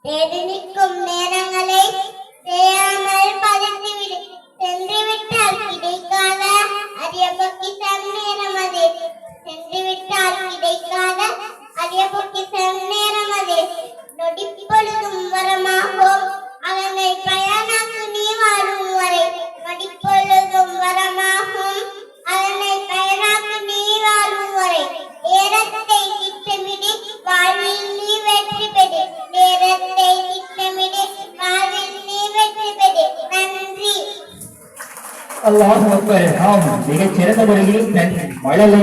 தேடினிக்கும் நேரங்களை செய்யாமல் பதித்துவிடு சென்றுவிட்டால் கிடைக்காத அரிய பொக்கிஷம் நேரம் அது சென்றுவிட்டால் கிடைக்காத அரிய பொக்கிஷம் நேரம் அது நொடிப்பொழுதும் வரமாகும் அவனை பயனாக்கு நீ வாழும் வரை நொடிப்பொழுதும் வரமாகும் அவனை பயனாக்கு நீ வாழும் வரை நேரத்தை திட்டமிடு வாழ்வில் நீ வெற்றி பெறு நேரத்தை திட்டமிடு வாழ்வில் நீ வெற்றி பெறு நன்றி. அல்லாஹ் அக்பர். ஆம், மிகச் சிறந்த முறையில் தன் மழலை